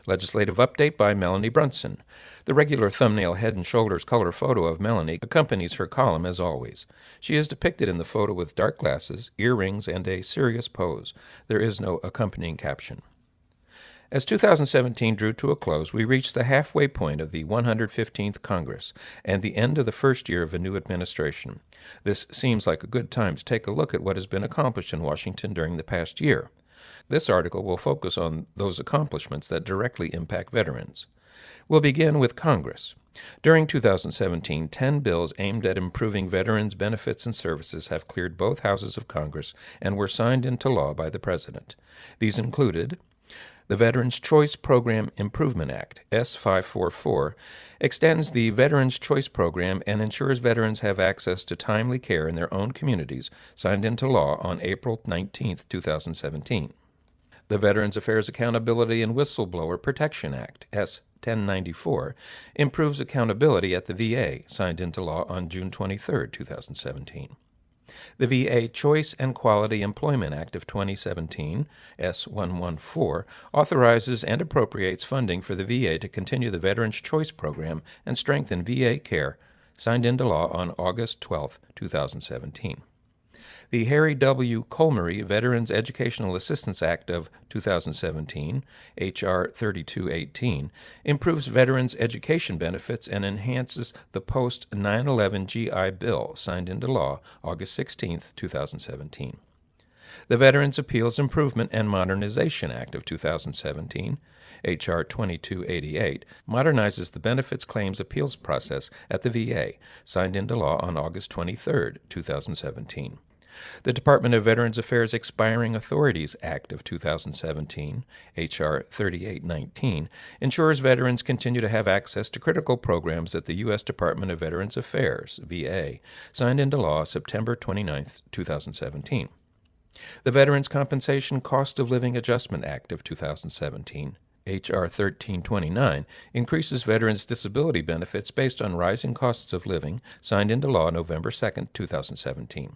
Legislative update by Melanie Brunson. The regular thumbnail head and shoulders color photo of Melanie accompanies her column as always. She is depicted in the photo with dark glasses, earrings, and a serious pose. There is no accompanying caption. As 2017 drew to a close, we reached the halfway point of the 115th Congress and the end of the first year of a new administration. This seems like a good time to take a look at what has been accomplished in Washington during the past year. This article will focus on those accomplishments that directly impact veterans. We'll begin with Congress. During 2017, 10 bills aimed at improving veterans' benefits and services have cleared both houses of Congress and were signed into law by the President. These included the Veterans Choice Program Improvement Act, S544, extends the Veterans Choice Program and ensures veterans have access to timely care in their own communities, signed into law on April 19, 2017. The Veterans Affairs Accountability and Whistleblower Protection Act, S1094, improves accountability at the VA, signed into law on June 23, 2017. The VA Choice and Quality Employment Act of 2017, S114, authorizes and appropriates funding for the VA to continue the Veterans Choice Program and strengthen VA care, signed into law on August 12, 2017. The Harry W. Colmery Veterans Educational Assistance Act of 2017, H.R. 3218, improves veterans' education benefits and enhances the post-9/11 GI Bill, signed into law August 16, 2017. The Veterans Appeals Improvement and Modernization Act of 2017, H.R. 2288, modernizes the benefits claims appeals process at the VA, signed into law on August 23, 2017. The Department of Veterans Affairs Expiring Authorities Act of 2017, H.R. 3819, ensures veterans continue to have access to critical programs at the U.S. Department of Veterans Affairs, VA, signed into law September 29, 2017. The Veterans Compensation Cost of Living Adjustment Act of 2017, H.R. 1329, increases veterans' disability benefits based on rising costs of living, signed into law November 2, 2017.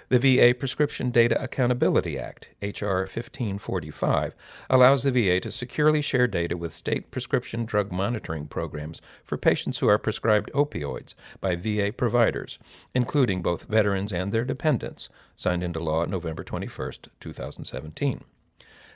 The VA Prescription Data Accountability Act, H.R. 1545, allows the VA to securely share data with state prescription drug monitoring programs for patients who are prescribed opioids by VA providers, including both veterans and their dependents, signed into law November 21, 2017.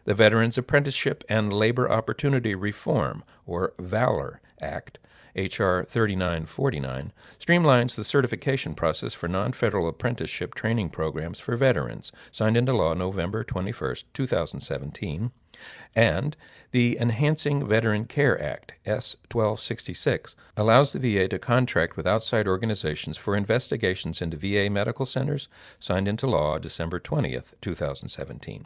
The Veterans Apprenticeship and Labor Opportunity Reform, or VALOR, Act, H.R. 3949, streamlines the certification process for non-federal apprenticeship training programs for veterans, signed into law November 21, 2017, and the Enhancing Veteran Care Act, S1266, allows the VA to contract with outside organizations for investigations into VA medical centers, signed into law December 20, 2017.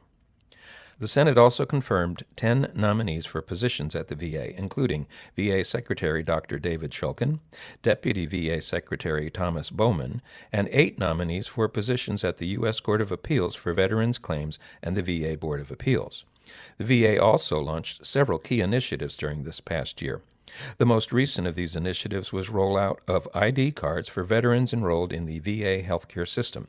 The Senate also confirmed 10 nominees for positions at the VA, including VA Secretary Dr. David Shulkin, Deputy VA Secretary Thomas Bowman, and 8 nominees for positions at the U.S. Court of Appeals for Veterans Claims and the VA Board of Appeals. The VA also launched several key initiatives during this past year. The most recent of these initiatives was rollout of ID cards for veterans enrolled in the VA healthcare system.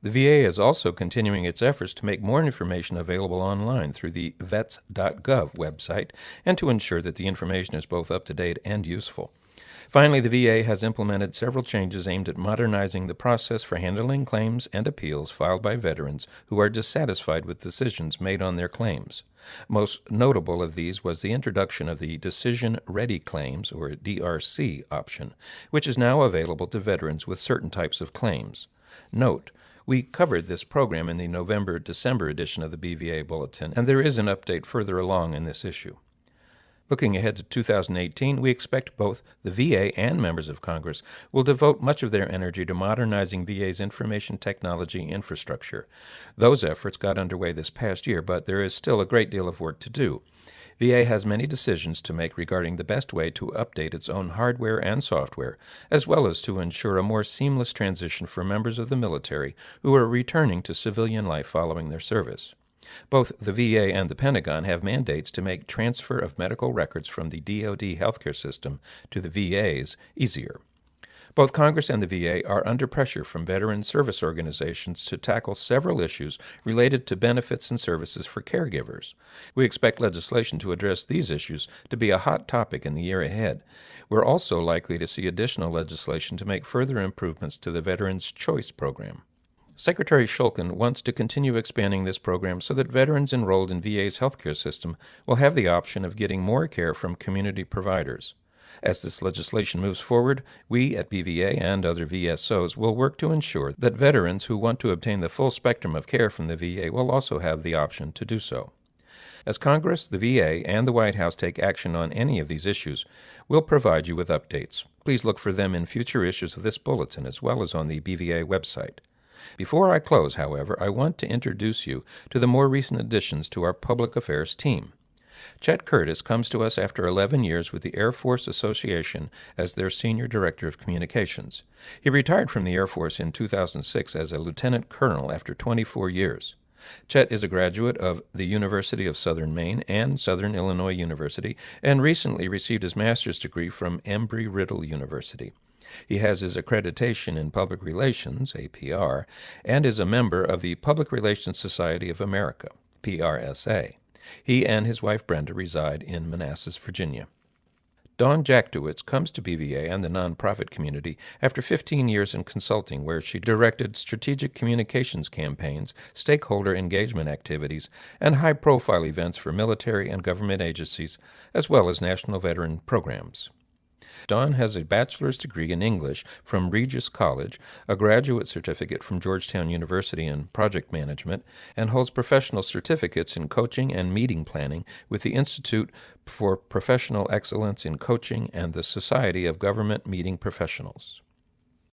The VA is also continuing its efforts to make more information available online through the vets.gov website and to ensure that the information is both up-to-date and useful. Finally, the VA has implemented several changes aimed at modernizing the process for handling claims and appeals filed by veterans who are dissatisfied with decisions made on their claims. Most notable of these was the introduction of the Decision Ready Claims, or DRC, option, which is now available to veterans with certain types of claims. Note, we covered this program in the November-December edition of the BVA Bulletin, and there is an update further along in this issue. Looking ahead to 2018, we expect both the VA and members of Congress will devote much of their energy to modernizing VA's information technology infrastructure. Those efforts got underway this past year, but there is still a great deal of work to do. VA has many decisions to make regarding the best way to update its own hardware and software, as well as to ensure a more seamless transition for members of the military who are returning to civilian life following their service. Both the VA and the Pentagon have mandates to make transfer of medical records from the DoD healthcare system to the VAs easier. Both Congress and the VA are under pressure from veteran service organizations to tackle several issues related to benefits and services for caregivers. We expect legislation to address these issues to be a hot topic in the year ahead. We're also likely to see additional legislation to make further improvements to the Veterans Choice Program. Secretary Shulkin wants to continue expanding this program so that veterans enrolled in VA's healthcare system will have the option of getting more care from community providers. As this legislation moves forward, we at BVA and other VSOs will work to ensure that veterans who want to obtain the full spectrum of care from the VA will also have the option to do so. As Congress, the VA, and the White House take action on any of these issues, we'll provide you with updates. Please look for them in future issues of this bulletin as well as on the BVA website. Before I close, however, I want to introduce you to the more recent additions to our public affairs team. Chet Curtis comes to us after 11 years with the Air Force Association as their Senior Director of Communications. He retired from the Air Force in 2006 as a Lieutenant Colonel after 24 years. Chet is a graduate of the University of Southern Maine and Southern Illinois University and recently received his master's degree from Embry-Riddle University. He has his accreditation in Public Relations, APR, and is a member of the Public Relations Society of America, PRSA. He and his wife Brenda reside in Manassas, Virginia. Dawn Jaktowitz comes to BVA and the nonprofit community after 15 years in consulting, where she directed strategic communications campaigns, stakeholder engagement activities, and high-profile events for military and government agencies, as well as national veteran programs. Dawn has a bachelor's degree in English from Regis College, a graduate certificate from Georgetown University in project management, and holds professional certificates in coaching and meeting planning with the Institute for Professional Excellence in Coaching and the Society of Government Meeting Professionals.